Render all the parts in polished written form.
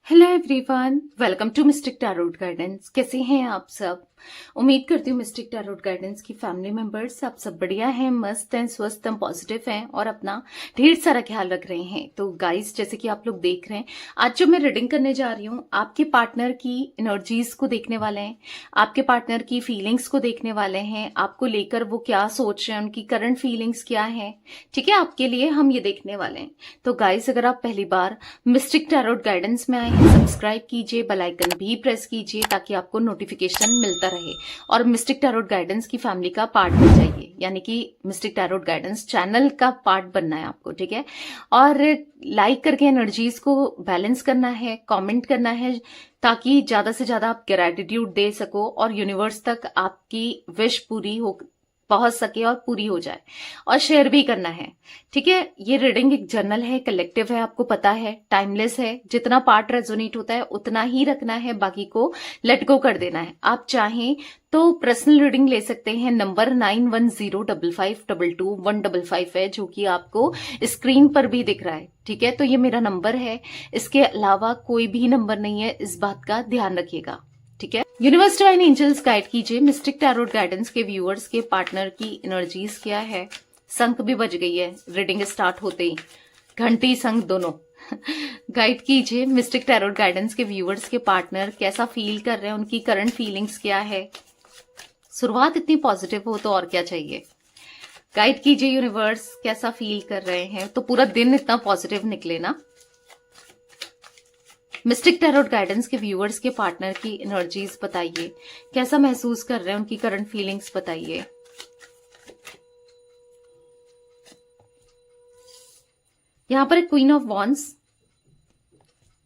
Hello everyone, welcome to mystic tarot guidance. कैसे हैं आप सब? उम्मीद करती हूँ मिस्टिक टैरोट गाइडेंस की फैमिली मेंबर्स आप सब बढ़िया हैं, मस्त हैं, स्वस्थ हैं, पॉजिटिव हैं और अपना ढेर सारा ख्याल रख रहे हैं। तो गाइस, जैसे कि आप लोग देख रहे हैं, आज जो मैं रीडिंग करने जा रही हूँ, आपके पार्टनर की एनर्जीज को देखने वाले हैं, आपके पार्टनर की फीलिंग्स को देखने वाले हैं, आपको लेकर वो क्या सोच रहे हैं, उनकी करंट फीलिंग्स क्या है। ठीक है, आपके लिए हम ये देखने वाले हैं। तो गाइस, अगर आप पहली बार मिस्टिक टैरोट गाइडेंस में आए हैं, सब्सक्राइब कीजिए, बेल आइकन भी प्रेस कीजिए ताकि आपको नोटिफिकेशन मिलता रहे और मिस्टिक टैरोट गाइडेंस की फैमिली का पार्ट बन जाइए। यानी कि मिस्टिक टैरोट गाइडेंस चैनल का पार्ट बनना है आपको, ठीक है। और लाइक करके एनर्जीज को बैलेंस करना है, कमेंट करना है ताकि ज्यादा से ज्यादा आप ग्रैटिट्यूड दे सको और यूनिवर्स तक आपकी विश पूरी हो पहुंच सके और पूरी हो जाए। और शेयर भी करना है, ठीक है। ये रीडिंग एक जर्नल है, कलेक्टिव है, आपको पता है, टाइमलेस है। जितना पार्ट रेजोनेट होता है उतना ही रखना है, बाकी को लेट गो कर देना है। आप चाहें तो पर्सनल रीडिंग ले सकते हैं। नंबर 9105522155 है, जो कि आपको स्क्रीन पर भी दिख रहा है, ठीक है। तो ये मेरा नंबर है, इसके अलावा कोई भी नंबर नहीं है, इस बात का ध्यान रखिएगा, ठीक है। यूनिवर्स डिवाइन एंजल्स गाइड कीजिए, मिस्टिक टैरोट गाइडेंस के व्यूअर्स के पार्टनर की एनर्जीज क्या है। शंख भी बज गई है रीडिंग स्टार्ट होते ही, घंटी शंख दोनों। गाइड कीजिए, मिस्टिक टैरोट गाइडेंस के व्यूअर्स के पार्टनर कैसा फील कर रहे हैं, उनकी करंट फीलिंग्स क्या है। शुरुआत इतनी पॉजिटिव हो तो और क्या चाहिए। गाइड कीजिए यूनिवर्स, कैसा फील कर रहे हैं, तो पूरा दिन इतना पॉजिटिव निकले ना। मिस्टिक टैरोट गाइडेंस के व्यूअर्स के पार्टनर की एनर्जीज बताइए, कैसा महसूस कर रहे हैं, उनकी करंट फीलिंग्स बताइए। यहां पर है क्वीन ऑफ वॉन्ड्स,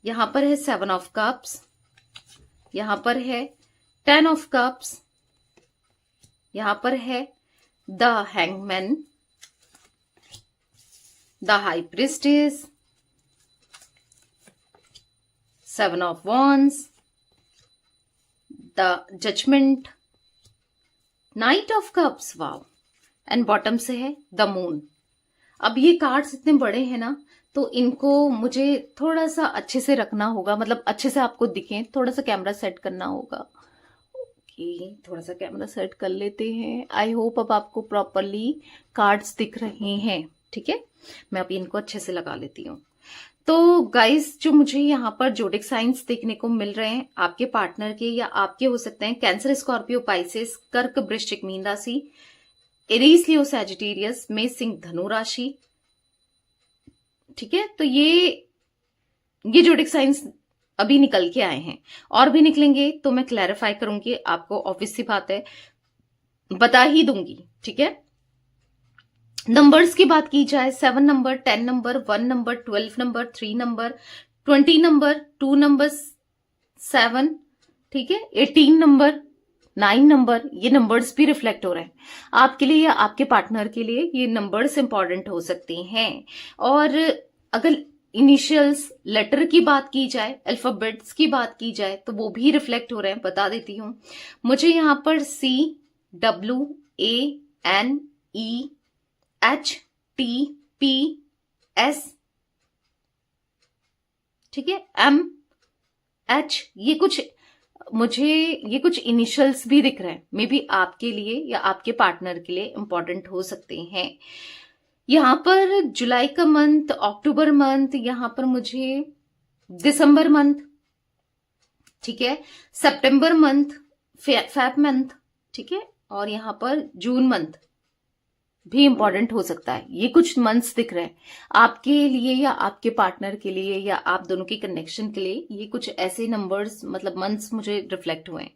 यहां पर है 7 ऑफ कप्स, यहां पर है 10 ऑफ कप्स, यहां पर है the hangman, the high priestess, 7 of Wands, the Judgment, Knight of Cups, wow, and bottom से है द मून। अब ये कार्ड्स इतने बड़े हैं ना, तो इनको मुझे थोड़ा सा अच्छे से रखना होगा, मतलब अच्छे से आपको दिखें। थोड़ा सा कैमरा सेट करना होगा। ओके, थोड़ा सा कैमरा सेट कर लेते हैं। आई होप अब आपको प्रॉपरली कार्ड्स दिख रहे हैं, ठीक है। मैं अभी इनको अच्छे से लगा लेती हूँ। तो गाइस, जो मुझे यहाँ पर जोडिक साइंस देखने को मिल रहे हैं, आपके पार्टनर के या आपके हो सकते हैं कैंसर, स्कॉर्पियो, पाइसेस, कर्क, वृश्चिक, मीन राशि, एरीज, लियो, सैजिटेरियस, मेष, सिंह, धनु राशि, ठीक है। तो ये जोडिक साइंस अभी निकल के आए हैं, और भी निकलेंगे तो मैं क्लैरिफाई करूंगी आपको, ऑब्वियस सी बात है, बता ही दूंगी, ठीक है। नंबर्स की बात की जाए, 7 number, 10 number, 1 number, 12 number, 3 number, 20 number, 2 number, 7, ठीक है, 18 नंबर, 9 नंबर, ये नंबर्स भी रिफ्लेक्ट हो रहे हैं आपके लिए या आपके पार्टनर के लिए। ये नंबर्स इंपॉर्टेंट हो सकते हैं। और अगर इनिशियल्स, लेटर की बात की जाए, अल्फाबेट्स की बात की जाए, तो वो भी रिफ्लेक्ट हो रहे हैं, बता देती हूं। मुझे यहां पर CWANEHTPS, ठीक है, MH, ये कुछ इनिशियल्स भी दिख रहे हैं। मे बी आपके लिए या आपके पार्टनर के लिए इंपॉर्टेंट हो सकते हैं। यहां पर जुलाई का मंथ, अक्टूबर मंथ, यहां पर मुझे दिसंबर मंथ, ठीक है, सितंबर मंथ, फेब मंथ, ठीक है, और यहां पर जून मंथ भी इंपॉर्टेंट हो सकता है। ये कुछ मंथ्स दिख रहे हैं आपके लिए या आपके पार्टनर के लिए या आप दोनों के कनेक्शन के लिए। ये कुछ ऐसे नंबर्स, मतलब मंथ्स मुझे रिफ्लेक्ट हुए हैं।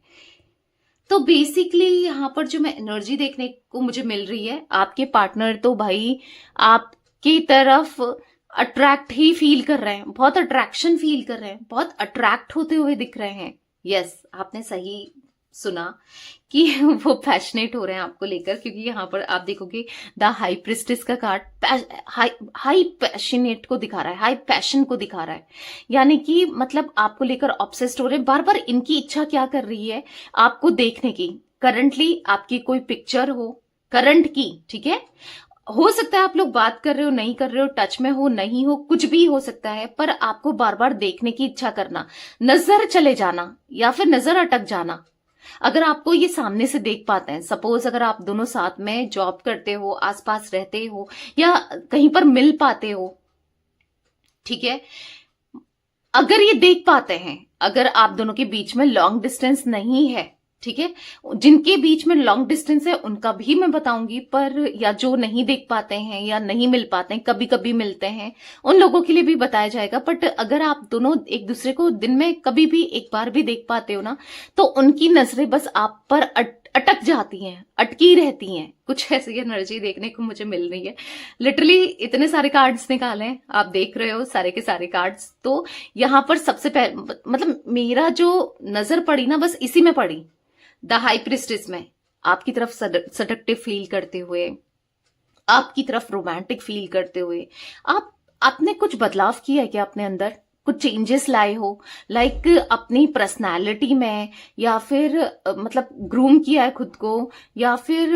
तो बेसिकली यहां पर जो मैं एनर्जी देखने को मुझे मिल रही है, आपके पार्टनर तो भाई आपकी तरफ अट्रैक्ट ही फील कर रहे हैं, बहुत अट्रैक्शन फील कर रहे हैं, बहुत अट्रैक्ट होते हुए दिख रहे हैं। यस, आपने सही सुना कि वो पैशनेट हो रहे हैं आपको लेकर, क्योंकि यहां पर आप देखोगे द हाई प्रिस्टेस का कार्ड हाई पैशनेट को दिखा रहा है, हाई पैशन को दिखा रहा है। यानी कि मतलब आपको लेकर ऑब्सेस्ड हो रहे हैं, बार बार इनकी इच्छा क्या कर रही है, आपको देखने की। करंटली आपकी कोई पिक्चर हो, करंट की, ठीक है, हो सकता है आप लोग बात कर रहे हो, नहीं कर रहे हो, टच में हो, नहीं हो, कुछ भी हो सकता है, पर आपको बार बार देखने की इच्छा करना, नजर चले जाना या फिर नजर अटक जाना। अगर आपको ये सामने से देख पाते हैं, सपोज अगर आप दोनों साथ में जॉब करते हो, आसपास रहते हो या कहीं पर मिल पाते हो, ठीक है, अगर ये देख पाते हैं, अगर आप दोनों के बीच में लॉन्ग डिस्टेंस नहीं है, ठीक है, जिनके बीच में लॉन्ग डिस्टेंस है उनका भी मैं बताऊंगी, पर या जो नहीं देख पाते हैं या नहीं मिल पाते हैं, कभी कभी मिलते हैं, उन लोगों के लिए भी बताया जाएगा। बट अगर आप दोनों एक दूसरे को दिन में कभी भी एक बार भी देख पाते हो ना, तो उनकी नजरें बस आप पर अटक जाती हैं, अटकी रहती हैं। कुछ ऐसी एनर्जी देखने को मुझे मिल रही है। लिटरली इतने सारे कार्ड्स निकाले हैं, आप देख रहे हो सारे के सारे कार्ड्स। तो यहां पर सबसे पहले मतलब मेरा जो नजर पड़ी ना, बस इसी में पड़ी, द हाई प्रिस्टेस में, आपकी तरफ सडक्टिव फील करते हुए, आपकी तरफ रोमांटिक फील करते हुए। आपने कुछ बदलाव किया है क्या अपने अंदर? कुछ चेंजेस लाए हो, लाइक अपनी पर्सनालिटी में, या फिर मतलब ग्रूम किया है खुद को, या फिर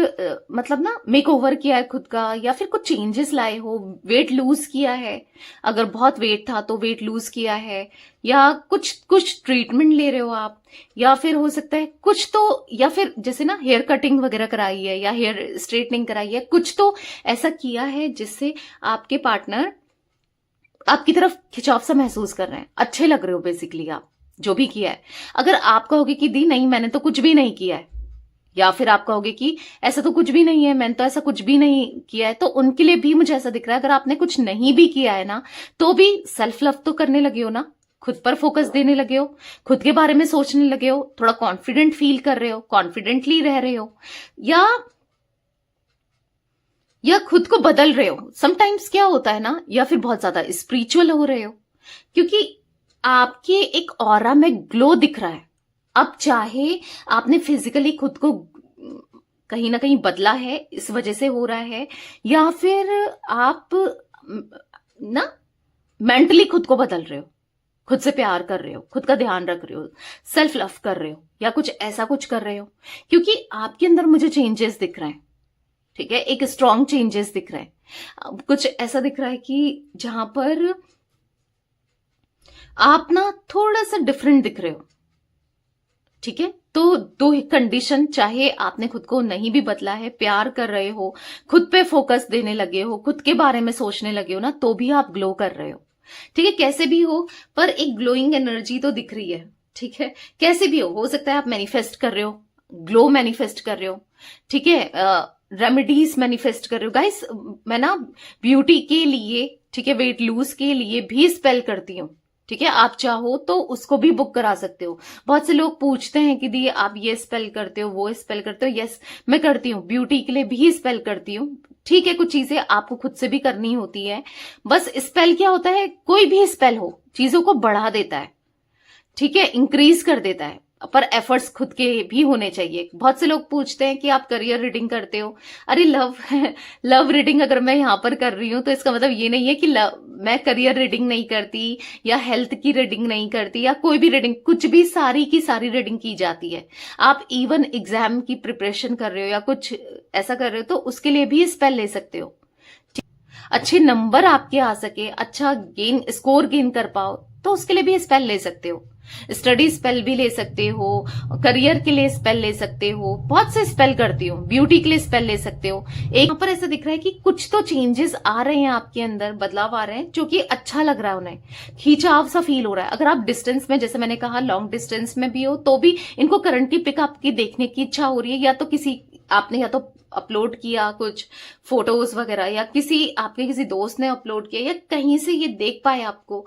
मतलब ना मेक ओवर किया है खुद का, या फिर कुछ चेंजेस लाए हो, वेट लूज किया है, अगर बहुत वेट था तो वेट लूज किया है, या कुछ ट्रीटमेंट ले रहे हो आप, या फिर हो सकता है कुछ तो, या फिर जैसे ना हेयर कटिंग वगैरह कराई है या हेयर स्ट्रेटनिंग कराई है, कुछ तो ऐसा किया है जिससे आपके पार्टनर आपकी तरफ खिंचाव सा महसूस कर रहे हैं, अच्छे लग रहे हो बेसिकली आप, जो भी किया है। अगर आप कहोगे कि दी नहीं मैंने तो कुछ भी नहीं किया है, या फिर आप कहोगे कि ऐसा तो कुछ भी नहीं है, मैंने तो ऐसा कुछ भी नहीं किया है, तो उनके लिए भी मुझे ऐसा दिख रहा है, अगर आपने कुछ नहीं भी किया है ना, तो भी सेल्फ लव तो करने लगे हो ना, खुद पर फोकस देने लगे हो, खुद के बारे में सोचने लगे हो, थोड़ा कॉन्फिडेंट फील कर रहे हो, कॉन्फिडेंटली रह रहे हो, या खुद को बदल रहे हो। समटाइम्स क्या होता है ना, या फिर बहुत ज्यादा स्पिरिचुअल हो रहे हो, क्योंकि आपके एक ऑरा में ग्लो दिख रहा है। अब चाहे आपने फिजिकली खुद को कहीं ना कहीं बदला है, इस वजह से हो रहा है, या फिर आप ना मेंटली खुद को बदल रहे हो, खुद से प्यार कर रहे हो, खुद का ध्यान रख रहे हो, सेल्फ लव कर रहे हो, या कुछ ऐसा कुछ कर रहे हो, क्योंकि आपके अंदर मुझे चेंजेस दिख रहे हैं। ठीक है, एक स्ट्रॉन्ग चेंजेस दिख रहे हैं। कुछ ऐसा दिख रहा है कि जहां पर आप ना थोड़ा सा डिफरेंट दिख रहे हो। ठीक है, तो दो कंडीशन, चाहे आपने खुद को नहीं भी बदला है, प्यार कर रहे हो, खुद पे फोकस देने लगे हो, खुद के बारे में सोचने लगे हो ना, तो भी आप ग्लो कर रहे हो। ठीक है, कैसे भी हो, पर एक ग्लोइंग एनर्जी तो दिख रही है। ठीक है, कैसे भी हो सकता है आप मैनिफेस्ट कर रहे हो, ग्लो मैनिफेस्ट कर रहे हो। ठीक है, रेमेडीज मैनिफेस्ट कर रहे हो। गाइस मैं ना ब्यूटी के लिए, ठीक है, वेट लूज के लिए भी स्पेल करती हूँ। ठीक है, आप चाहो तो उसको भी बुक करा सकते हो। बहुत से लोग पूछते हैं कि दी आप ये स्पेल करते हो, वो स्पेल करते हो। यस, मैं करती हूँ, ब्यूटी के लिए भी स्पेल करती हूँ। ठीक है, कुछ चीजें आपको खुद से भी करनी होती है। बस स्पेल क्या होता है, कोई भी स्पेल हो चीजों को बढ़ा देता है, ठीक है, इंक्रीज कर देता है, पर एफर्ट्स खुद के भी होने चाहिए। बहुत से लोग पूछते हैं कि आप करियर रीडिंग करते हो। अरे लव रीडिंग अगर मैं यहां पर कर रही हूं तो इसका मतलब ये नहीं है कि मैं करियर रीडिंग नहीं करती, या हेल्थ की रीडिंग नहीं करती, या कोई भी रीडिंग, कुछ भी सारी की सारी रीडिंग की जाती है। आप इवन एग्जाम की प्रिपरेशन कर रहे हो या कुछ ऐसा कर रहे हो तो उसके लिए भी स्पेल ले सकते हो। अच्छे नंबर आपके आ सके, अच्छा स्कोर गेन कर पाओ, तो उसके लिए भी स्पेल ले सकते हो। स्टडी स्पेल भी ले सकते हो, करियर के लिए स्पेल ले सकते हो, बहुत से स्पेल करती हूँ, ब्यूटी के लिए स्पेल ले सकते हो। एक यहाँ पर ऐसा दिख रहा है कि कुछ तो चेंजेस आ रहे हैं आपके अंदर, बदलाव आ रहे हैं, जो कि अच्छा लग रहा है, उन्हें खींचाव सा फील हो रहा है। अगर आप डिस्टेंस में, जैसे मैंने कहा लॉन्ग डिस्टेंस में भी हो, तो भी इनको करंट की पिक आपकी देखने की इच्छा हो रही है। या तो किसी आपने या तो अपलोड किया कुछ फोटोज वगैरह, या आपके किसी दोस्त ने अपलोड किया, या कहीं से ये देख पाए आपको,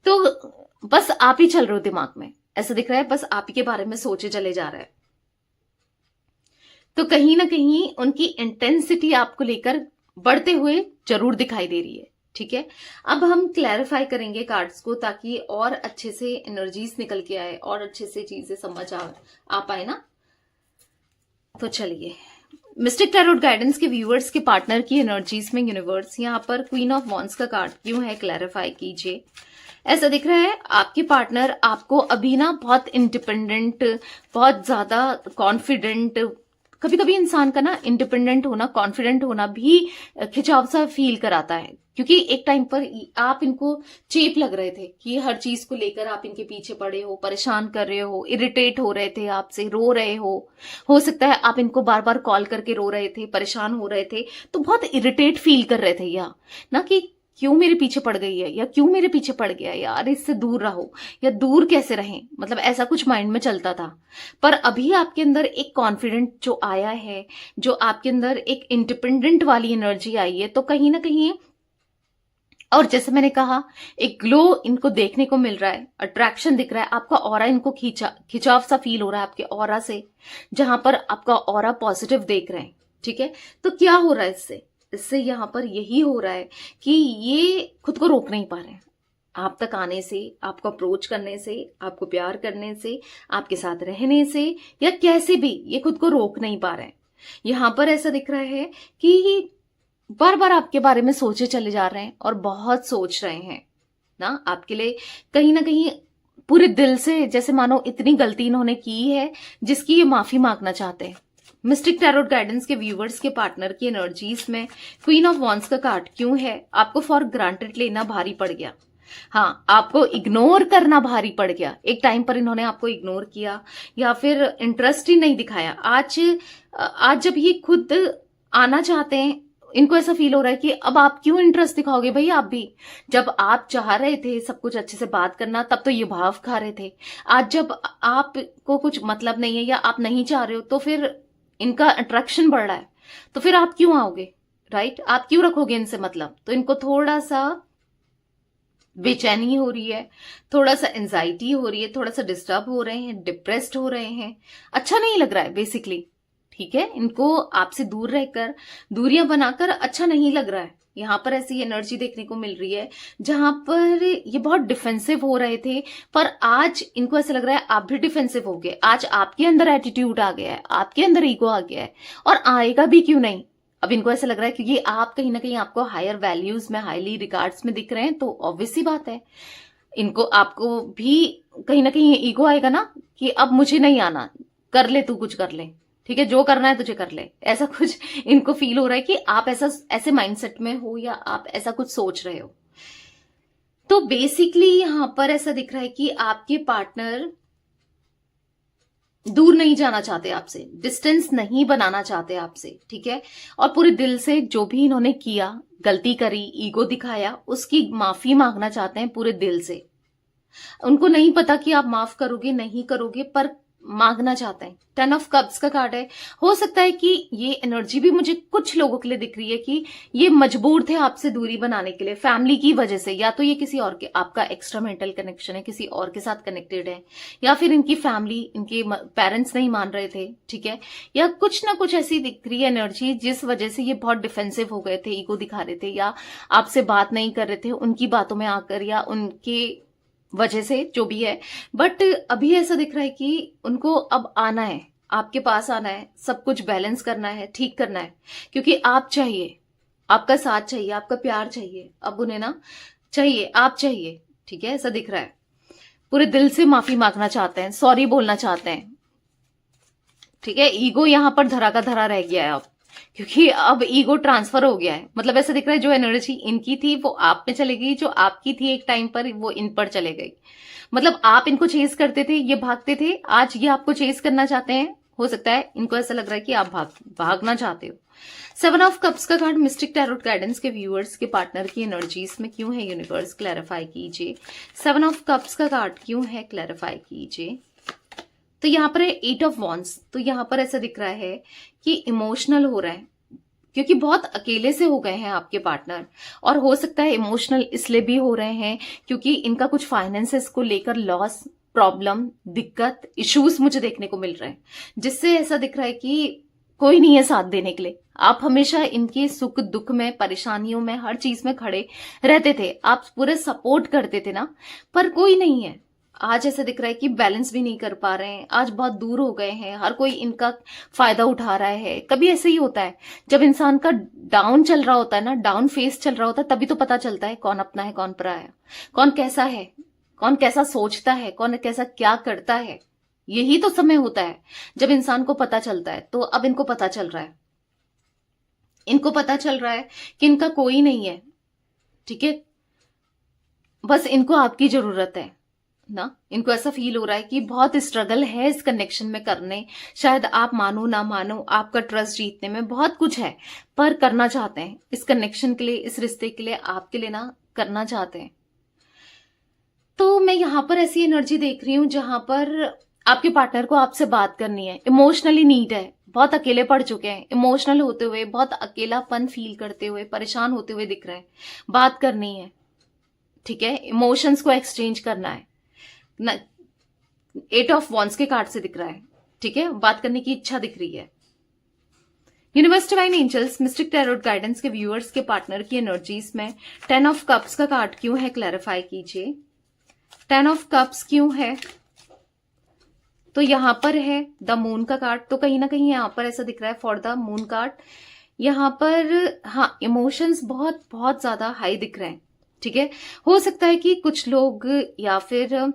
तो बस आप ही चल रहे हो दिमाग में, ऐसा दिख रहा है, बस आप ही के बारे में सोचे चले जा रहे हैं। तो कहीं ना कहीं उनकी इंटेंसिटी आपको लेकर बढ़ते हुए जरूर दिखाई दे रही है। ठीक है, अब हम क्लैरिफाई करेंगे कार्ड्स को, ताकि और अच्छे से एनर्जीज निकल के आए और अच्छे से चीजें समझ आ पाए ना। तो चलिए, मिस्टिक टैरोट गाइडेंस के व्यूअर्स के पार्टनर की एनर्जीज में यूनिवर्स यहाँ पर क्वीन ऑफ वॉन्ड्स का कार्ड क्यों है, क्लैरिफाई कीजिए। ऐसा दिख रहा है आपके पार्टनर आपको अभी ना बहुत इंडिपेंडेंट, बहुत ज्यादा कॉन्फिडेंट, कभी कभी इंसान का ना इंडिपेंडेंट होना, कॉन्फिडेंट होना भी खिंचाव सा फील कराता है, क्योंकि एक टाइम पर आप इनको चेप लग रहे थे कि हर चीज को लेकर आप इनके पीछे पड़े हो, परेशान कर रहे हो, इरिटेट हो रहे थे, आपसे रो रहे हो सकता है आप इनको बार बार कॉल करके रो रहे थे, परेशान हो रहे थे, तो बहुत इरिटेट फील कर रहे थे या ना, कि क्यों मेरे पीछे पड़ गई है, या क्यों मेरे पीछे पड़ गया यार, इससे दूर रहो, या दूर कैसे रहें, मतलब ऐसा कुछ माइंड में चलता था। पर अभी आपके अंदर एक कॉन्फिडेंट जो आया है, जो आपके अंदर एक इंडिपेंडेंट वाली एनर्जी आई है, तो कहीं ना कहीं, और जैसे मैंने कहा, एक ग्लो इनको देखने को मिल रहा है, अट्रैक्शन दिख रहा है, आपका ऑरा इनको खिंचाव सा फील हो रहा है आपके ऑरा से, जहां पर आपका ऑरा पॉजिटिव देख रहे हैं। ठीक है, तो क्या हो रहा है इससे यहां पर यही हो रहा है कि ये खुद को रोक नहीं पा रहे हैं आप तक आने से, आपको अप्रोच करने से, आपको प्यार करने से, आपके साथ रहने से, या कैसे भी ये खुद को रोक नहीं पा रहे हैं। यहां पर ऐसा दिख रहा है कि बार बार आपके बारे में सोचे चले जा रहे हैं और बहुत सोच रहे हैं ना आपके लिए, कहीं ना कहीं पूरे दिल से, जैसे मानो इतनी गलती इन्होंने की है जिसकी ये माफी मांगना चाहते हैं। मिस्टिक टैरोट गाइडेंस के व्यूवर्स के पार्टनर की एनर्जीज में क्वीन ऑफ वॉन्ड्स का कार्ड क्यों है? आपको फॉर ग्रांटेड लेना भारी पड़ गया, हाँ, आपको इग्नोर करना भारी पड़ गया। एक टाइम पर इन्होंने आपको इग्नोर किया या फिर इंटरेस्ट ही नहीं दिखाया। आज जब ये खुद आना चाहते हैं, इनको ऐसा फील हो रहा है कि अब आप क्यों इंटरेस्ट दिखाओगे भाई, आप भी जब आप चाह रहे थे सब कुछ अच्छे से बात करना, तब तो ये भाव खा रहे थे। आज जब आपको कुछ मतलब नहीं है या आप नहीं चाह रहे हो, तो फिर इनका अट्रैक्शन बढ़ रहा है, तो फिर आप क्यों आओगे, राइट? आप क्यों रखोगे इनसे मतलब? तो इनको थोड़ा सा बेचैनी हो रही है, थोड़ा सा एंजाइटी हो रही है, थोड़ा सा डिस्टर्ब हो रहे हैं, डिप्रेस्ड हो रहे हैं, अच्छा नहीं लग रहा है बेसिकली। ठीक है, इनको आपसे दूर रहकर, दूरियां बनाकर अच्छा नहीं लग रहा है। यहां पर ऐसी एनर्जी देखने को मिल रही है जहां पर ये बहुत डिफेंसिव हो रहे थे, पर आज इनको ऐसा लग रहा है आप भी डिफेंसिव हो गए। आज आपके अंदर एटीट्यूड आ गया है, आपके अंदर ईगो आ गया है, और आएगा भी क्यों नहीं। अब इनको ऐसा लग रहा है क्योंकि आप कहीं ना कहीं आपको हायर वैल्यूज में, हाईली रिगार्ड्स में दिख रहे हैं, तो ऑब्वियस सी बात है इनको, आपको भी कहीं ना कहीं ईगो आएगा ना कि अब मुझे नहीं आना, कर ले तू, कुछ कर ले, ठीक है, जो करना है तुझे कर ले। ऐसा कुछ इनको फील हो रहा है कि आप ऐसे माइंडसेट में हो या आप ऐसा कुछ सोच रहे हो। तो बेसिकली यहां पर ऐसा दिख रहा है कि आपके पार्टनर दूर नहीं जाना चाहते आपसे, डिस्टेंस नहीं बनाना चाहते आपसे, ठीक है, और पूरे दिल से जो भी इन्होंने किया, गलती करी, ईगो दिखाया, उसकी माफी मांगना चाहते हैं पूरे दिल से। उनको नहीं पता कि आप माफ करोगे नहीं करोगे, पर मांगना चाहते हैं। 10 ऑफ कप्स का कार्ड है। हो सकता है कि ये एनर्जी भी मुझे कुछ लोगों के लिए दिख रही है कि ये मजबूर थे आपसे दूरी बनाने के लिए, फैमिली की वजह से, या तो ये किसी और के, आपका एक्स्ट्रा मेंटल कनेक्शन है, किसी और के साथ कनेक्टेड है, या फिर इनकी फैमिली, इनके पेरेंट्स नहीं मान रहे थे, ठीक है, या कुछ ना कुछ ऐसी दिख रही है एनर्जी जिस वजह से ये बहुत डिफेंसिव हो गए थे, ईगो दिखा रहे थे, या आपसे बात नहीं कर रहे थे उनकी बातों में आकर, या उनके वजह से, जो भी है। बट अभी ऐसा दिख रहा है कि उनको अब आना है, आपके पास आना है, सब कुछ बैलेंस करना है, ठीक करना है, क्योंकि आप चाहिए, आपका साथ चाहिए, आपका प्यार चाहिए, अब उन्हें ना चाहिए, आप चाहिए, ठीक है, ऐसा दिख रहा है। पूरे दिल से माफी मांगना चाहते हैं, सॉरी बोलना चाहते हैं, ठीक है। ईगो यहां पर धरा का धरा रह गया है अब, क्योंकि अब ईगो ट्रांसफर हो गया है। मतलब ऐसा दिख रहा है जो एनर्जी इनकी थी वो आप में चले गई, जो आपकी थी एक टाइम पर वो इन पर चले गई। मतलब आप इनको चेस करते थे, ये भागते थे, आज ये आपको चेस करना चाहते हैं। हो सकता है इनको ऐसा लग रहा है कि आप भागना चाहते हो। 7 ऑफ कप्स का कार्ड मिस्टिक टैरोट गाइडेंस के व्यूअर्स के पार्टनर की एनर्जीज में क्यों है, यूनिवर्स क्लैरिफाई कीजिए। 7 ऑफ कप्स का कार्ड क्यों है, क्लैरिफाई कीजिए। तो यहाँ पर है 8 ऑफ वॉन्ड्स। तो यहाँ पर ऐसा दिख रहा है कि इमोशनल हो रहा है, क्योंकि बहुत अकेले से हो गए हैं आपके पार्टनर, और हो सकता है इमोशनल इसलिए भी हो रहे हैं क्योंकि इनका कुछ फाइनेंसेस को लेकर लॉस, प्रॉब्लम, दिक्कत, इश्यूज मुझे देखने को मिल रहे हैं, जिससे ऐसा दिख रहा है कि कोई नहीं है साथ देने के लिए। आप हमेशा इनके सुख दुख में, परेशानियों में, हर चीज में खड़े रहते थे, आप पूरे सपोर्ट करते थे ना, पर कोई नहीं है। आज ऐसा दिख रहा है कि बैलेंस भी नहीं कर पा रहे हैं, आज बहुत दूर हो गए हैं, हर कोई इनका फायदा उठा रहा है। कभी ऐसे ही होता है, जब इंसान का डाउन चल रहा होता है ना, डाउन फेस चल रहा होता है, तभी तो पता चलता है कौन अपना है, कौन पराया है, कौन कैसा है, कौन कैसा सोचता है, कौन कैसा क्या करता है। यही तो समय होता है जब इंसान को पता चलता है। तो अब इनको पता चल रहा है, इनको पता चल रहा है कि इनका कोई नहीं है, ठीक है, बस इनको आपकी जरूरत है ना। इनको ऐसा फील हो रहा है कि बहुत स्ट्रगल है इस कनेक्शन में करने, शायद आप मानो ना मानो, आपका ट्रस्ट जीतने में बहुत कुछ है, पर करना चाहते हैं इस कनेक्शन के लिए, इस रिश्ते के लिए, आपके लिए ना, करना चाहते हैं। तो मैं यहां पर ऐसी एनर्जी देख रही हूं जहां पर आपके पार्टनर को आपसे बात करनी है, इमोशनली नीड है, बहुत अकेले पड़ चुके हैं, इमोशनल होते हुए, बहुत अकेलापन फील करते हुए, परेशान होते हुए दिख रहे हैं, बात करनी है, ठीक है, इमोशंस को एक्सचेंज करना है ना। 8 ऑफ वॉन्ड्स के कार्ड से दिख रहा है, ठीक है, बात करने की इच्छा दिख रही है। Universe divine angels mystic tarot guidance के व्यूअर्स के पार्टनर की एनर्जीज में 10 ऑफ कप्स का कार्ड क्यों है, क्लैरिफाई कीजिए। 10 ऑफ कप्स क्यों है? तो यहां पर है द मून का कार्ड, तो कहीं ना कहीं यहां पर ऐसा दिख रहा है फॉर द मून कार्ड, यहां पर हाँ इमोशंस बहुत बहुत ज्यादा हाई दिख रहे हैं, ठीक है। हो सकता है कि कुछ लोग या फिर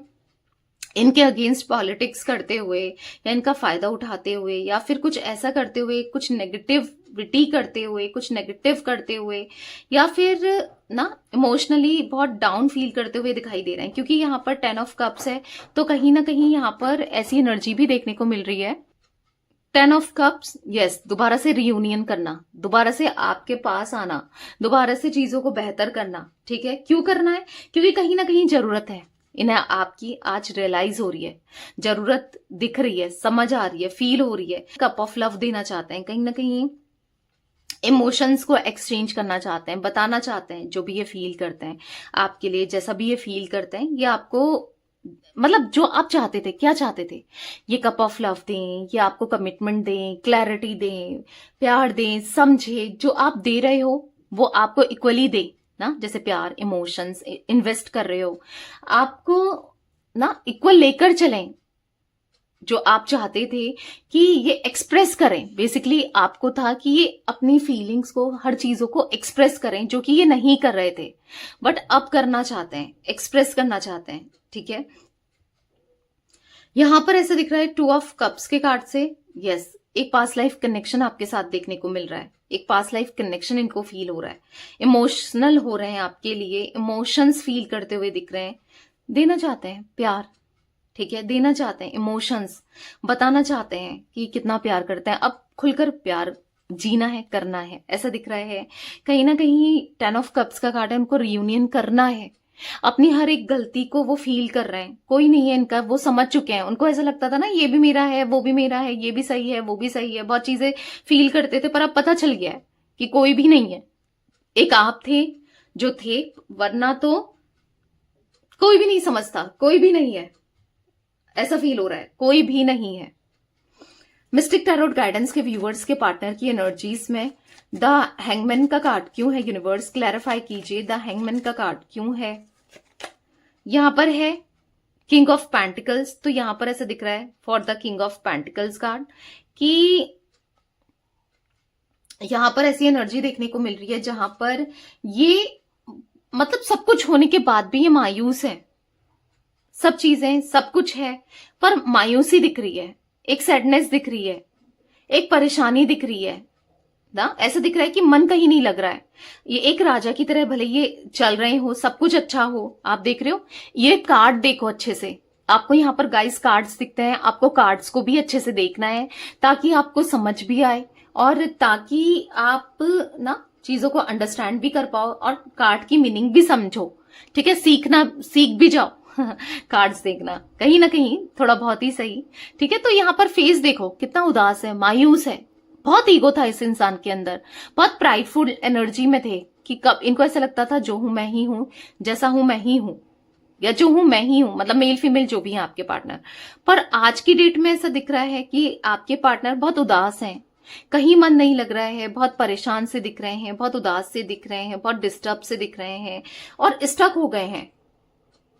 इनके अगेंस्ट पॉलिटिक्स करते हुए या इनका फायदा उठाते हुए या फिर कुछ ऐसा करते हुए, कुछ नेगेटिविटी करते हुए, कुछ नेगेटिव करते हुए, या फिर ना इमोशनली बहुत डाउन फील करते हुए दिखाई दे रहे हैं, क्योंकि यहाँ पर 10 ऑफ कप्स है, तो कहीं ना कहीं यहाँ पर ऐसी एनर्जी भी देखने को मिल रही है। 10 ऑफ कप्स, यस, दोबारा से रियूनियन करना, दोबारा से आपके पास आना, दोबारा से चीजों को बेहतर करना, ठीक है। क्यों करना है? क्योंकि कहीं ना कहीं जरूरत है, इन्हें आपकी आज रियलाइज हो रही है, जरूरत दिख रही है, समझ आ रही है, फील हो रही है, कप ऑफ लव देना चाहते हैं, कहीं ना कहीं इमोशंस को एक्सचेंज करना चाहते हैं, बताना चाहते हैं जो भी ये फील करते हैं आपके लिए, जैसा भी ये फील करते हैं, ये आपको मतलब जो आप चाहते थे, क्या चाहते थे, ये कप ऑफ लव दें, ये आपको कमिटमेंट दें, क्लैरिटी दें, प्यार दें, समझे, जो आप दे रहे हो वो आपको इक्वली दे ना, जैसे प्यार, इमोशंस इन्वेस्ट कर रहे हो, आपको ना इक्वल लेकर चलें। जो आप चाहते थे कि ये एक्सप्रेस करें, बेसिकली आपको था कि ये अपनी फीलिंग्स को, हर चीजों को एक्सप्रेस करें, जो कि ये नहीं कर रहे थे, बट अब करना चाहते हैं, एक्सप्रेस करना चाहते हैं, ठीक है। यहां पर ऐसा दिख रहा है 2 ऑफ कप्स के कार्ड से, यस, एक पास्ट लाइफ कनेक्शन आपके साथ देखने को मिल रहा है, एक पास्ट लाइफ कनेक्शन इनको फील हो रहा है, इमोशनल हो रहे हैं आपके लिए, इमोशंस फील करते हुए दिख रहे हैं, देना चाहते हैं प्यार, ठीक है, देना चाहते हैं इमोशंस, बताना चाहते हैं कि कितना प्यार करते हैं, अब खुलकर प्यार जीना है, करना है, ऐसा दिख रहा है। कहीं ना कहीं 10 ऑफ कप्स का कार्ड है, उनको रियूनियन करना है, अपनी हर एक गलती को वो फील कर रहे हैं, कोई नहीं है इनका, वो समझ चुके हैं, उनको ऐसा लगता था ना ये भी मेरा है, वो भी मेरा है, ये भी सही है, वो भी सही है, बहुत चीजें फील करते थे, पर अब पता चल गया है कि कोई भी नहीं है, एक आप थे जो थे, वरना तो कोई भी नहीं समझता, कोई भी नहीं है, ऐसा फील हो रहा है, कोई भी नहीं है। मिस्टिक टैरोट गाइडेंस के व्यूअर्स के पार्टनर की एनर्जीज में द हैंगमैन का कार्ड क्यों है, यूनिवर्स क्लैरिफाई कीजिए, द हैंगमैन का कार्ड क्यों है। यहां पर है किंग ऑफ पेंटिकल्स, तो यहां पर ऐसा दिख रहा है for the king of pentacles card कि यहां पर ऐसी एनर्जी देखने को मिल रही है जहां पर ये मतलब सब कुछ होने के बाद भी ये मायूस है, सब चीजें, सब कुछ है, पर मायूसी दिख रही है, एक सैडनेस दिख रही है, एक परेशानी दिख रही है ना, ऐसा दिख रहा है कि मन कहीं नहीं लग रहा है। ये एक राजा की तरह भले ये चल रहे हो, सब कुछ अच्छा हो, आप देख रहे हो, ये कार्ड देखो अच्छे से, आपको यहाँ पर गाइस कार्ड्स दिखते हैं, आपको कार्ड्स को भी अच्छे से देखना है ताकि आपको समझ भी आए और ताकि आप ना चीजों को अंडरस्टैंड भी कर पाओ और कार्ड की मीनिंग भी समझो, ठीक है, सीख भी जाओ कार्ड्स देखना कहीं ना कहीं थोड़ा बहुत ही सही, ठीक है। तो यहाँ पर फेस देखो कितना उदास है, मायूस है, बहुत ईगो था इस इंसान के अंदर, बहुत प्राइडफुल एनर्जी में थे कि कब इनको ऐसा लगता था जो हूं मैं ही हूं, जैसा हूं मैं ही हूं, या जो हूं मैं ही हूं, मतलब मेल फीमेल जो भी है आपके पार्टनर। पर आज की डेट में ऐसा दिख रहा है कि आपके पार्टनर बहुत उदास हैं, कहीं मन नहीं लग रहा है, बहुत परेशान से दिख रहे हैं, बहुत उदास से दिख रहे हैं, बहुत डिस्टर्ब से दिख रहे हैं और स्टक हो गए हैं,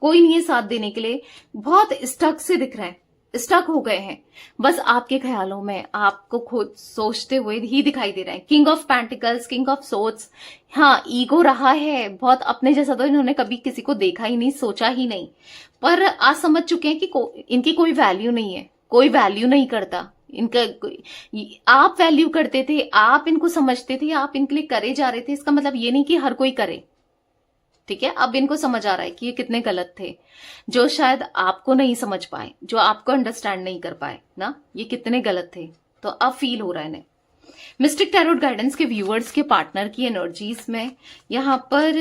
कोई नहीं है साथ देने के लिए, बहुत स्टक से दिख रहे हैं, स्टक हो गए हैं, बस आपके ख्यालों में आपको खुद सोचते हुए ही दिखाई दे रहे हैं। King of pentacles, king of swords, हाँ ईगो रहा है बहुत, अपने जैसा तो इन्होंने कभी किसी को देखा ही नहीं, सोचा ही नहीं, पर आज समझ चुके हैं कि इनकी कोई वैल्यू नहीं है, कोई वैल्यू नहीं करता इनका। आप वैल्यू करते थे, आप इनको समझते थे, आप इनके लिए करे जा रहे थे, इसका मतलब ये नहीं कि हर कोई करे। ठीक है, अब इनको समझ आ रहा है कि ये कितने गलत थे, जो शायद आपको नहीं समझ पाए, जो आपको अंडरस्टैंड नहीं कर पाए ना, ये कितने गलत थे। तो अब फील हो रहा है इन्हें। मिस्टिक टैरोट गाइडेंस के व्यूअर्स के पार्टनर की एनर्जीज में यहां पर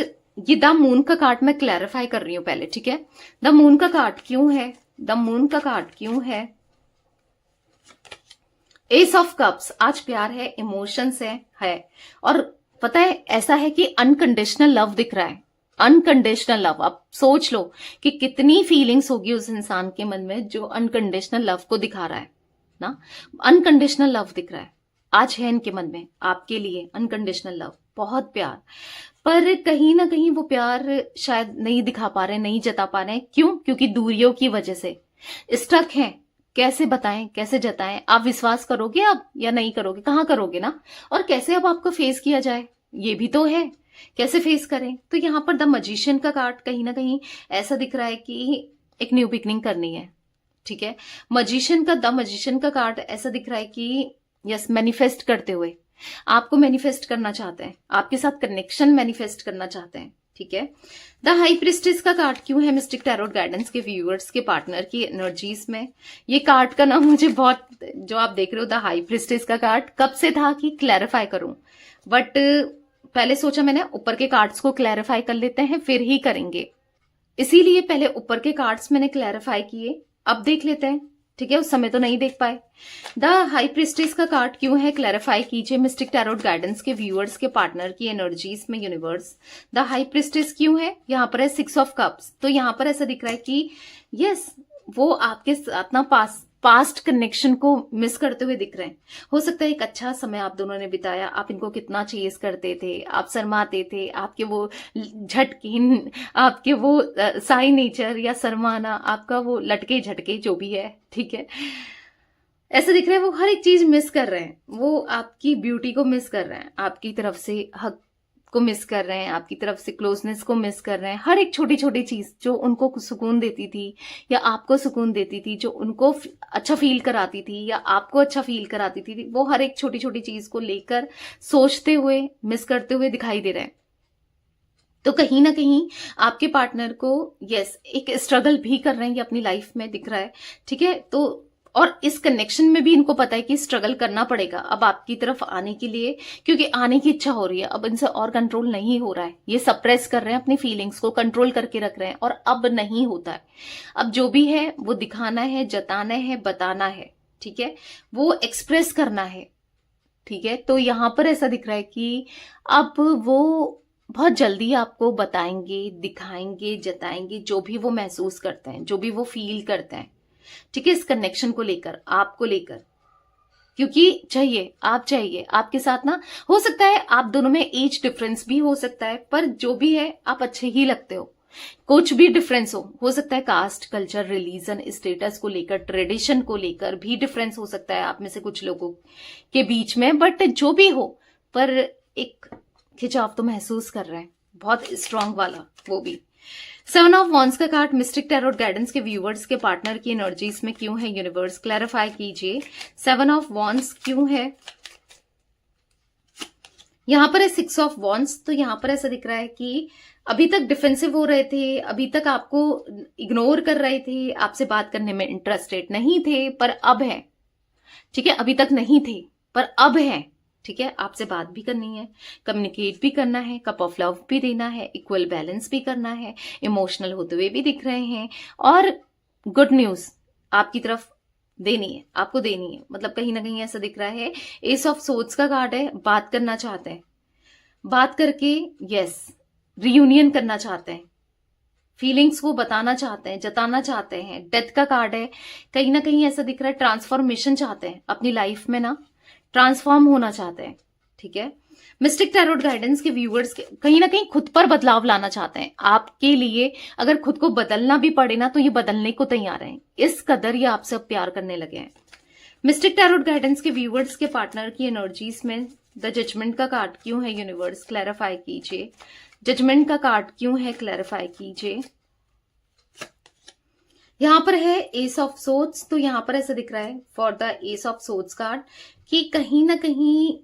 ये द मून का कार्ड मैं क्लैरिफाई कर रही हूं पहले। ठीक है, द मून का कार्ड क्यों है, द मून का कार्ड क्यों है, एस ऑफ कप्स। आज प्यार है, इमोशंस है और पता है ऐसा है कि अनकंडीशनल लव दिख रहा है, अनकंडीशनल लव। आप सोच लो कि कितनी फीलिंग्स होगी उस इंसान के मन में जो अनकंडीशनल लव को दिखा रहा है ना। अनकंडीशनल लव दिख रहा है आज है इनके मन में आपके लिए, अनकंडीशनल लव, बहुत प्यार। पर कहीं ना कहीं वो प्यार शायद नहीं दिखा पा रहे, नहीं जता पा रहे। क्यों? क्योंकि दूरियों की वजह से स्टक हैं। कैसे बताएं, कैसे जताएं? आप विश्वास करोगे अब या नहीं करोगे? कहाँ करोगे ना। और कैसे अब आपको फेस किया जाए, ये भी तो है, कैसे फेस करें। तो यहाँ पर द मजिशियन का कार्ड कहीं ना कहीं ऐसा दिख रहा है कि एक न्यू बिगनिंग करनी है। ठीक है, मजिशियन का, द मजिशियन का कार्ड ऐसा दिख रहा है कि यस, मैनिफेस्ट करते हुए आपको मैनिफेस्ट करना चाहते हैं, आपके साथ कनेक्शन मैनिफेस्ट करना चाहते हैं। ठीक है, द हाई प्रिस्टेस का कार्ड क्यों है मिस्टिक टैरोट गाइडेंस के व्यूअर्स के पार्टनर की एनर्जीज में। ये कार्ड का नाम मुझे बहुत, जो आप देख रहे हो द हाई प्रिस्टेस का कार्ड, कब से था कि क्लैरिफाई करूं, बट पहले सोचा मैंने ऊपर के कार्ड्स को क्लैरिफाई कर लेते हैं फिर ही करेंगे, इसीलिए पहले ऊपर के कार्ड्स मैंने क्लैरिफाई किए, अब देख लेते हैं। ठीक है, उस समय तो नहीं देख पाए। द हाई प्रिस्टेस का कार्ड क्यों है, क्लैरिफाई कीजिए मिस्टिक टैरोट गाइडेंस के व्यूअर्स के पार्टनर की एनर्जीज में यूनिवर्स। द हाई प्रिस्टेस क्यों है, यहाँ पर है 6 ऑफ कप्स। तो यहाँ पर ऐसा दिख रहा है कि यस, वो आपके साथ ना पास्ट कनेक्शन को मिस करते हुए दिख रहे हैं। हो सकता है एक अच्छा समय आप दोनों ने बिताया, आप इनको कितना चेस करते थे, आप शर्माते थे, आपके वो झटकिन, आपके वो साई नेचर या शर्माना, आपका वो लटके झटके जो भी है। ठीक है, ऐसा दिख रहा है वो हर एक चीज मिस कर रहे हैं, वो आपकी ब्यूटी को मिस कर रहे हैं, आपकी तरफ से हक को मिस कर रहे हैं, आपकी तरफ से क्लोजनेस को मिस कर रहे हैं। हर एक छोटी छोटी चीज जो उनको सुकून देती थी या आपको सुकून देती थी, जो उनको अच्छा फील कराती थी या आपको अच्छा फील कराती थी, वो हर एक छोटी छोटी चीज को लेकर सोचते हुए, मिस करते हुए दिखाई दे रहे हैं। तो कहीं ना कहीं आपके पार्टनर को यस, एक स्ट्रगल भी कर रहे हैं ये अपनी लाइफ में, दिख रहा है। ठीक है, तो और इस कनेक्शन में भी इनको पता है कि स्ट्रगल करना पड़ेगा अब आपकी तरफ आने के लिए, क्योंकि आने की इच्छा हो रही है। अब इनसे और कंट्रोल नहीं हो रहा है, ये सप्रेस कर रहे हैं अपनी फीलिंग्स को, कंट्रोल करके रख रहे हैं और अब नहीं होता है। अब जो भी है वो दिखाना है, जताना है, बताना है। ठीक है, वो एक्सप्रेस करना है। ठीक है, तो यहां पर ऐसा दिख रहा है कि अब वो बहुत जल्दी आपको बताएंगे, दिखाएंगे, जताएंगे जो भी वो महसूस करते हैं, जो भी वो फील करते हैं। ठीक है, इस कनेक्शन को लेकर, आपको लेकर, क्योंकि चाहिए, आप चाहिए आपके साथ ना। हो सकता है आप दोनों में एज डिफरेंस भी हो सकता है, पर जो भी है आप अच्छे ही लगते हो। कुछ भी डिफरेंस हो सकता है कास्ट, कल्चर, रिलीजन, स्टेटस को लेकर, ट्रेडिशन को लेकर भी डिफरेंस हो सकता है आप में से कुछ लोगों के बीच में, बट जो भी हो, पर एक खिंचाव तो महसूस कर रहे हैं, बहुत स्ट्रांग वाला, वो भी। 7 ऑफ वॉन्ड्स का कार्ड मिस्टिक टैरोट गाइडेंस के व्यूअर्स के पार्टनर की एनर्जीज में क्यों है यूनिवर्स, क्लैरिफाई कीजिए। 7 ऑफ वॉन्ड्स क्यों है, यहां पर है 6 ऑफ वॉन्ड्स। तो यहां पर ऐसा दिख रहा है कि अभी तक डिफेंसिव हो रहे थे, अभी तक आपको इग्नोर कर रहे थे, आपसे बात करने में इंटरेस्टेड नहीं थे, पर अब है। ठीक है, अभी तक नहीं थे पर अब है। ठीक है, आपसे बात भी करनी है, कम्युनिकेट भी करना है, कप ऑफ लव भी देना है, इक्वल बैलेंस भी करना है, इमोशनल होते हुए भी दिख रहे हैं, और गुड न्यूज आपकी तरफ देनी है, आपको देनी है। मतलब कहीं ना कहीं ऐसा दिख रहा है, एस ऑफ सोर्ड्स का कार्ड है, बात करना चाहते हैं, बात करके यस रियूनियन करना चाहते हैं, फीलिंग्स को बताना चाहते हैं, जताना चाहते हैं। डेथ का कार्ड है, कहीं ना कहीं ऐसा दिख रहा है ट्रांसफॉर्मेशन चाहते हैं अपनी लाइफ में ना, ट्रांसफॉर्म होना चाहते हैं। ठीक है, मिस्टिक टैरोट गाइडेंस के व्यूअर्स के कहीं ना कहीं खुद पर बदलाव लाना चाहते हैं। आपके लिए अगर खुद को बदलना भी पड़े ना, तो ये बदलने को तैयार हैं, इस कदर ये आपसे प्यार करने लगे हैं। मिस्टिक टैरोट गाइडेंस के व्यूअर्स के पार्टनर की एनर्जीज में द जजमेंट का कार्ड क्यों है यूनिवर्स, क्लैरिफाई कीजिए। जजमेंट का कार्ड क्यों है, क्लैरिफाई कीजिए। यहाँ पर है एस ऑफ सोर्ड्स, तो यहाँ पर ऐसा दिख रहा है for the S of swords card कि कहीं ना कहीं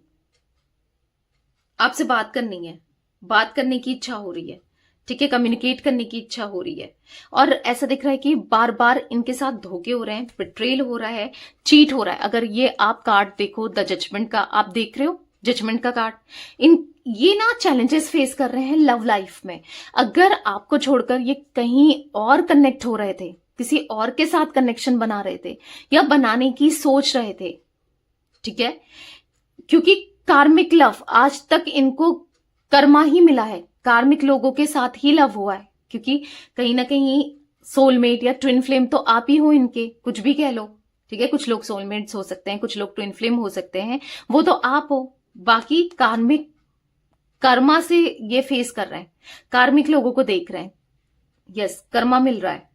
आपसे बात करनी है, बात करने की इच्छा हो रही है, ठीक है, कम्युनिकेट करने की इच्छा हो रही है। और ऐसा दिख रहा है कि बार बार इनके साथ धोखे हो रहे हैं, बिट्रेल हो रहा है, चीट हो रहा है। अगर ये आप कार्ड देखो द जजमेंट का, आप देख रहे हो जजमेंट का कार्ड, ये ना चैलेंजेस फेस कर रहे हैं लव लाइफ में। अगर आपको छोड़कर ये कहीं और कनेक्ट हो रहे थे, किसी और के साथ कनेक्शन बना रहे थे या बनाने की सोच रहे थे, ठीक है, क्योंकि कार्मिक लव आज तक इनको कर्मा ही मिला है, कार्मिक लोगों के साथ ही लव हुआ है, क्योंकि कहीं ना कहीं सोलमेट या ट्विन फ्लेम तो आप ही हो इनके, कुछ भी कह लो, ठीक है। कुछ लोग सोलमेट्स हो सकते हैं, कुछ लोग ट्विन फ्लेम हो सकते हैं, वो तो आप हो। बाकी कार्मिक कर्मा से ये फेस कर रहे हैं, कार्मिक लोगों को देख रहे हैं, यस कर्मा मिल रहा है,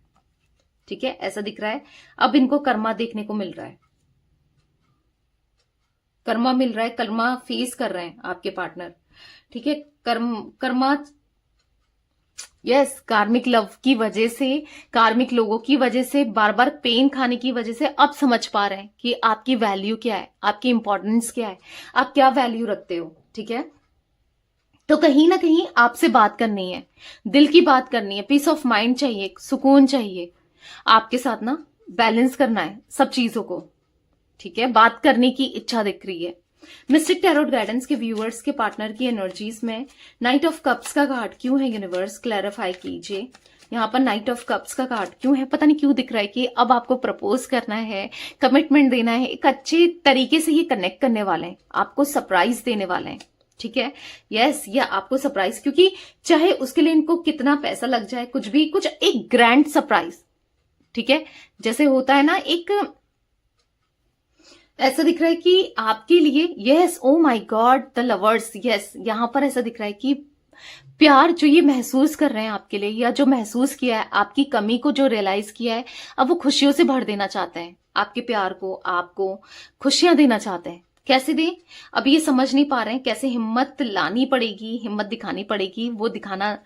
ठीक है, ऐसा दिख रहा है। अब इनको कर्मा देखने को मिल रहा है, कर्मा मिल रहा है, कर्मा फेस कर रहे हैं आपके पार्टनर, ठीक है। कर्मा यस कार्मिक लव की वजह से, कार्मिक लोगों की वजह से, बार बार पेन खाने की वजह से अब समझ पा रहे हैं कि आपकी वैल्यू क्या है, आपकी इंपॉर्टेंस क्या है, आप क्या वैल्यू रखते हो, ठीक है। तो कहीं ना कहीं आपसे बात करनी है, दिल की बात करनी है, पीस ऑफ माइंड चाहिए, सुकून चाहिए, आपके साथ ना बैलेंस करना है सब चीजों को, ठीक है। बात करने की इच्छा दिख रही है। मिस्टिक टैरोट गाइडेंस के व्यूअर्स के पार्टनर की एनर्जीज में नाइट ऑफ कप्स का कार्ड क्यों है, यूनिवर्स क्लैरिफाई कीजिए। यहाँ पर नाइट ऑफ कप्स का कार्ड क्यों है, पता नहीं क्यों दिख रहा है कि अब आपको प्रपोज करना है, कमिटमेंट देना है, एक अच्छे तरीके से ये कनेक्ट करने वाले हैं, आपको सरप्राइज देने वाले हैं, ठीक है। यस ये आपको सरप्राइज, क्योंकि चाहे उसके लिए इनको कितना पैसा लग जाए, कुछ भी, कुछ एक ग्रैंड सरप्राइज, ठीक है। जैसे होता है ना, एक ऐसा दिख रहा है कि आपके लिए, yes oh my God the lovers, yes यहां पर ऐसा दिख रहा है कि प्यार जो ये महसूस कर रहे हैं आपके लिए, या जो महसूस किया है, आपकी कमी को जो रियलाइज किया है, अब वो खुशियों से भर देना चाहते हैं, आपके प्यार को, आपको खुशियां देना चाहते हैं। कैसे दें, अब ये समझ नहीं पा रहे हैं, कैसे हिम्मत लानी पड़ेगी, हिम्मत दिखानी पड़ेगी, वो दिखाना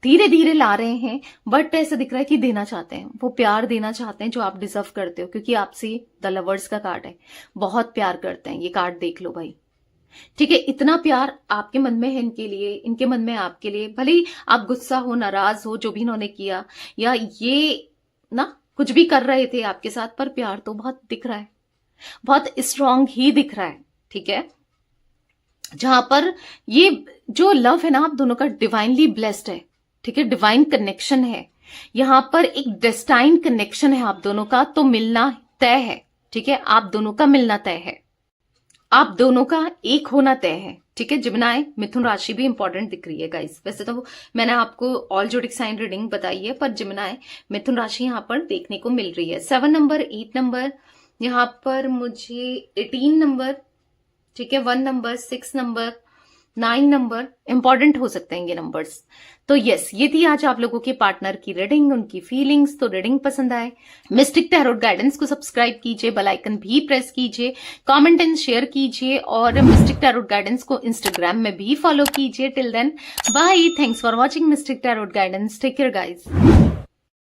धीरे धीरे ला रहे हैं, बट ऐसा दिख रहा है कि देना चाहते हैं, वो प्यार देना चाहते हैं जो आप डिजर्व करते हो, क्योंकि आपसे द लवर्स का कार्ड है, बहुत प्यार करते हैं, ये कार्ड देख लो भाई, ठीक है। इतना प्यार आपके मन में है इनके लिए, इनके मन में आपके लिए, भले ही आप गुस्सा हो, नाराज हो, जो भी इन्होंने किया, या ये ना कुछ भी कर रहे थे आपके साथ, पर प्यार तो बहुत दिख रहा है, बहुत स्ट्रांग ही दिख रहा है, ठीक है। जहां पर ये जो लव है ना आप दोनों का डिवाइनली ब्लेस्ड है, ठीक है, डिवाइन कनेक्शन है, यहां पर एक डेस्टाइन कनेक्शन है आप दोनों का, तो मिलना तय है, ठीक है, आप दोनों का मिलना तय है, आप दोनों का एक होना तय है, ठीक है। जिमिनाई मिथुन राशि भी इंपॉर्टेंट दिख रही है गाइस, वैसे तो मैंने आपको ऑल जोडिक साइन रीडिंग बताई है, पर जिमिनाई मिथुन राशि यहां पर देखने को मिल रही है। 7 नंबर, 8 नंबर, यहां पर मुझे 18 नंबर, ठीक है, 1 नंबर, 6 नंबर, 9 नंबर इंपॉर्टेंट हो सकते हैं ये नंबर्स। तो यस ये थी आज आप लोगों के पार्टनर की रीडिंग, उनकी फीलिंग्स। तो रीडिंग पसंद आए, मिस्टिक टैरोट गाइडेंस को सब्सक्राइब कीजिए, बेल आइकन भी प्रेस कीजिए, कमेंट एंड शेयर कीजिए, और मिस्टिक टैरोट गाइडेंस को इंस्टाग्राम में भी फॉलो कीजिए। Till then bye, thanks for watching mystic tarot guidance, take care guys.